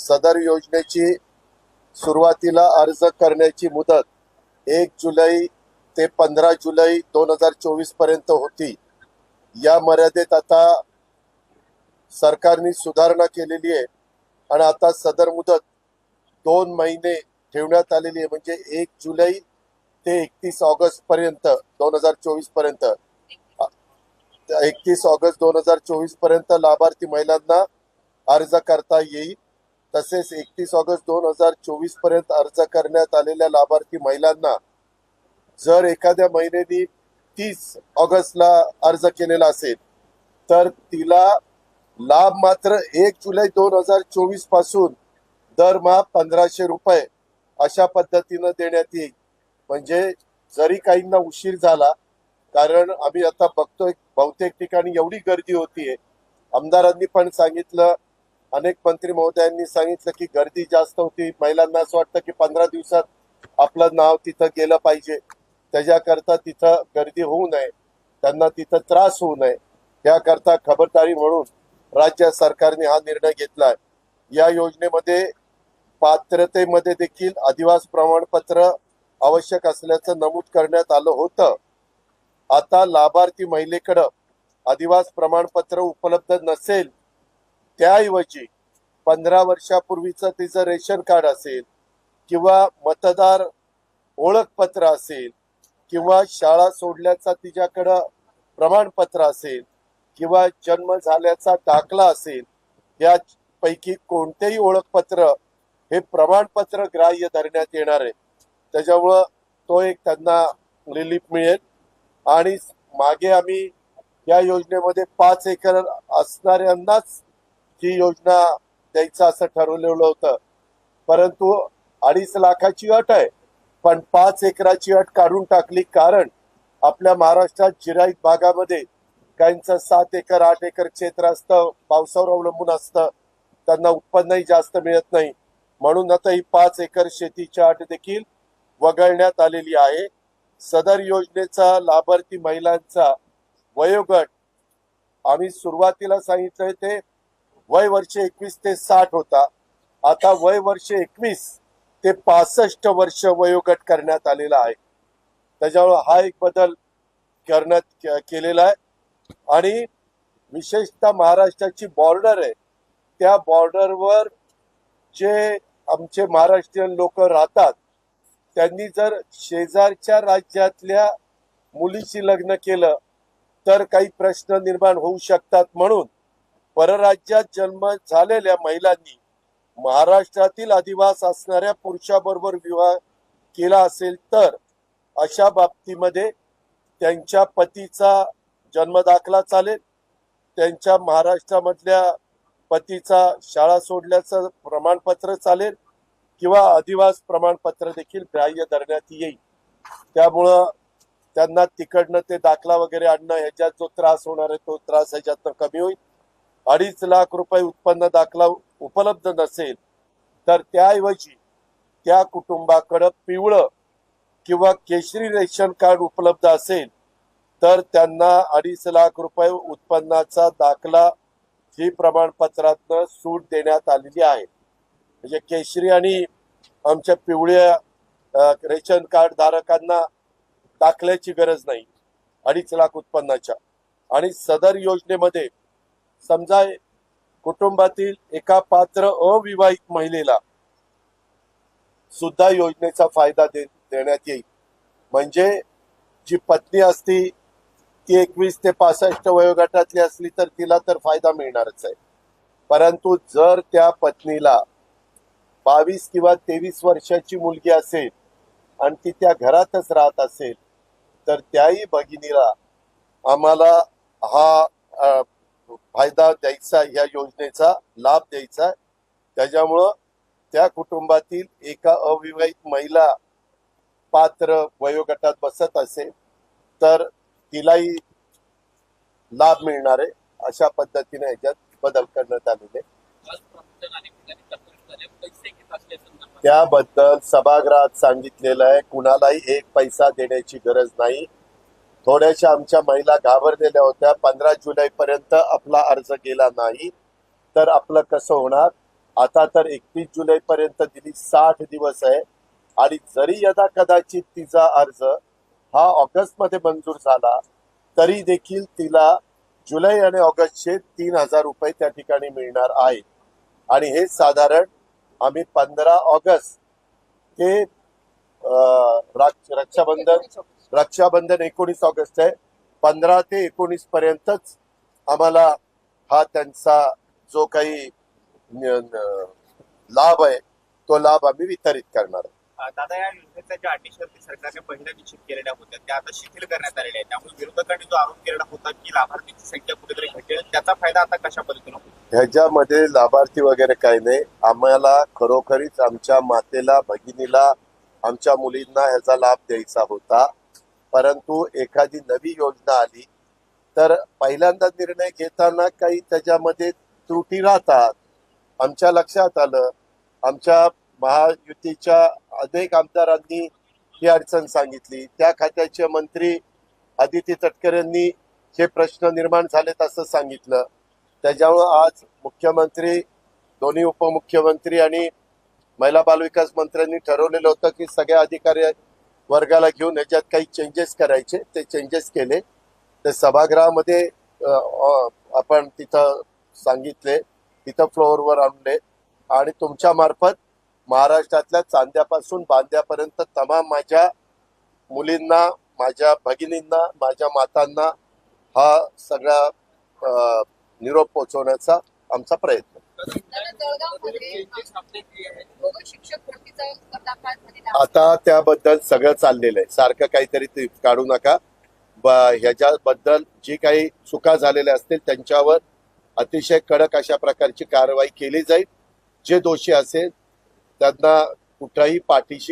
सदर योजनेची सुरुवातीला अर्ज करण्याची मुदत 1 जुलै ते 15 जुलै 2024 पर्यंत होती। या मर्यादेत आता सरकारने सुधारणा केलेली आहे आणि आता सदर मुदत 2 महिने ठेवण्यात आलेली आहे, म्हणजे 1 जुलै ते 31 ऑगस्ट पर्यंत 2024 पर्यंत 31 ऑगस्ट 2024 पर्यंत लाभार्थी महिलांना अर्ज करता येईल। तसेच 31 ऑगस्ट 2024 पर्यंत अर्ज करण्यात आलेल्या लाभार्थी महिलांना जर एखाद्या महिलेने 30 ऑगस्टला अर्ज केलेला असेल तर तिला लाभ मात्र 1 जुलै 2024 पासून दरमहा 1500 रुपये अशा पद्धतीनं देण्यात येईल। म्हणजे जरी काहींना उशीर झाला, कारण आम्ही आता बघतोय बहुतेक ठिकाणी एवढी गर्दी होतीये, आमदारांनी पण सांगितलं, अनेक मंत्री महोदयांनी सांगितलं की गर्दी जास्त होती, महिलांना असं वाटतं की 15 दिवसात आपलं नाव तिथं गेलं पाहिजे, त्याच्याकरता तिथं गर्दी होऊ नये, त्यांना तिथं त्रास होऊ नये, याकरता खबरदारी म्हणून राज्य सरकारने हा निर्णय घेतलाय। या योजनेमध्ये पात्रतेमध्ये देखील अधिवास प्रमाणपत्र आवश्यक असल्याचं नमूद करण्यात आलं होतं। आता लाभार्थी महिलेकडे अधिवास प्रमाणपत्र उपलब्ध नसेल, त्याऐवजी 15 वर्षापूर्वीचं तिचं रेशन कार्ड असेल किंवा मतदार ओळखपत्र असेल किंवा शाळा सोडल्याचा तिच्याकडं प्रमाणपत्र असेल किंवा जन्म झाल्याचा दाखला असेल, यापैकी कोणतेही ओळखपत्र हे प्रमाणपत्र ग्राह्य धरण्यात येणार आहे। त्याच्यामुळं तो एक त्यांना रिलीफ मिळेल। आणि मागे आम्ही या योजनेमध्ये 5 एकर असणाऱ्यांनाच ही योजना द्यायचं असं ठरवलेलं होतं, परंतु 2.5 लाखाची अट आहे, पण 5 एकराची अट काढून टाकली, कारण आपल्या महाराष्ट्रात जिरायत भागामध्ये काहींचं 7 एकर 8 एकर क्षेत्र असतं, पावसावर अवलंबून असतं, त्यांना उत्पन्नही जास्त मिळत नाही, म्हणून आता ही 5 एकर शेतीची अट देखील वगळण्यात आलेली आहे। सदर योजनेचा लाभार्थी महिलांचा वयोगट आम्ही सुरुवातीला सांगितलंय ते वय वर्ष 21 ते 60 होता, आता वय वर्ष 21 ते 65 वर्ष वयोगट करण्यात आलेला आहे। त्याच्यामुळे हा एक बदल करण्यात केलेला आहे। आणि विशेषतः महाराष्ट्राची बॉर्डर आहे, त्या बॉर्डरवर जे आमचे महाराष्ट्रीयन लोक राहतात, त्यांनी जर शेजारच्या राज्यातल्या मुलीशी लग्न केलं तर काही प्रश्न निर्माण होऊ शकतात, म्हणून परराज्यात जन्म झालेल्या महिलांनी महाराष्ट्रातील अधिवास असणाऱ्या पुरुषाबरोबर विवाह केला असेल तर अशा बाबतीमध्ये त्यांच्या पतीचा जन्म दाखला चालेल, त्यांच्या महाराष्ट्रामधल्या पतीचा शाळा सोडल्याचं प्रमाणपत्र चालेल किंवा अधिवास प्रमाणपत्र देखील ग्राह्य धरण्यात येईल। त्यामुळं त्यांना तिकडनं ते दाखला वगैरे आणणं ह्याच्यात जो त्रास होणार आहे तो त्रास ह्याच्यातनं कमी होईल। 2.5 लाख रुपये उत्पन्न दाखला उपलब्ध नसेल तर त्याऐवजी त्या कुटुंबाकडं पिवळं किंवा केशरी रेशन कार्ड उपलब्ध असेल तर त्यांना 2.5 लाख रुपये उत्पन्नाचा दाखला ही प्रमाणपत्रातनं सूट देण्यात आलेली आहे। म्हणजे केशरी आणि आमच्या पिवळ्या रेशन कार्ड धारकांना दाखल्याची गरज नाही 2.5 लाख उत्पन्नाच्या। आणि सदर योजनेमध्ये समजा कुटुंबातील एका पात्र अविवाहित महिलेला सुद्धा योजनेचा फायदा देण्यात येईल। म्हणजे जी पत्नी असती ती 21 ते 65 वयोगटातली असली तर तिला तर फायदा मिळणारच आहे, परंतु जर त्या पत्नीला 22 किंवा 23 वर्षाची मुलगी असेल आणि ती त्या घरातच राहत असेल तर त्याही भगिनीला आम्हाला हा फायदा द्यायचा, या योजनेचा लाभ द्यायचा। त्याच्यामुळं त्या कुटुंबातील एका अविवाहित महिला पात्र वयोगटात बसत असेल तर तिलाही लाभ मिळणार आहे। अशा पद्धतीने याच्यात बदल करण्यात आलेले। त्याबद्दल सभागृहात सांगितलेलं आहे, कुणालाही 1 पैसा देण्याची गरज नाही। थोड्याशा आमच्या महिला घाबरलेल्या होत्या, 15 जुलै पर्यंत आपला अर्ज गेला नाही तर आपलं कसं होणार, आता तर 31 जुलै पर्यंत दिली, 60 दिवस आहे. आणि जरी यदा कदाचित तिचा अर्ज हा ऑगस्ट मध्ये मंजूर झाला तरी देखील तिला जुलै आणि ऑगस्टचे 3,000 रुपये त्या ठिकाणी मिळणार आहेत. आणि हे साधारण आम्ही 15 ऑगस्ट ते रक्षाबंधन 19 ऑगस्ट आहे, 15 ते 19 पर्यंतच आम्हाला हा त्यांचा जो काही लाभ आहे तो लाभ आम्ही वितरित करणार आहोत. दादा, या योजनेच्या ज्या अटी शर्ती सरकारने पहिल्या निश्चित केलेल्या होत्या त्या आता शिथिल करण्यात आलेल्या आहेत. त्यामुळे विरोधकांनी जो आरोप केलेला होता की लाभार्थीची संख्या कुठेतरी घटेल, त्याचा फायदा आता कशा पद्धतीने होतो? ह्याच्यामध्ये लाभार्थी वगैरे काही नाही. आम्हाला खरोखरीच आमच्या मातेला, भगिनीला, आमच्या मुलींना ह्याचा लाभ द्यायचा होता. परंतु एखादी नवी योजना आली तर पहिल्यांदा निर्णय घेताना काही त्याच्यामध्ये त्रुटी राहतात. आमच्या लक्षात आलं, आमच्या महायुतीच्या अनेक आमदारांनी ही अडचण सांगितली. त्या खात्याचे मंत्री आदिती तटकरे यांनी हे प्रश्न निर्माण झालेत असं सांगितलं. त्याच्यामुळे आज मुख्यमंत्री, दोन्ही उपमुख्यमंत्री आणि महिला बालविकास मंत्र्यांनी ठरवलेलं होतं की सगळ्या अधिकारी वर्गाला घेऊन याच्यात काही चेंजेस करायचे. ते चेंजेस केले, ते सभागृहामध्ये आपण तिथं सांगितले, तिथं फ्लोअरवर आणले. आणि तुमच्या मार्फत महाराष्ट्रातल्या चांद्यापासून बांद्यापर्यंत तमाम माझ्या मुलींना, माझ्या भगिनींना, माझ्या मातांना हा सगळा निरोप पोहोचवण्याचा आमचा प्रयत्न. आता त्याबद्दल सगळं चाललेलं आहे. सारखं काहीतरी ते काढू नका. ह्याच्याबद्दल जी काही चुका झालेल्या असतील त्यांच्यावर अतिशय कडक अशा प्रकारची कारवाई केली जाईल. जे दोषी असेल त्यांना कुठल्याही पाठीशी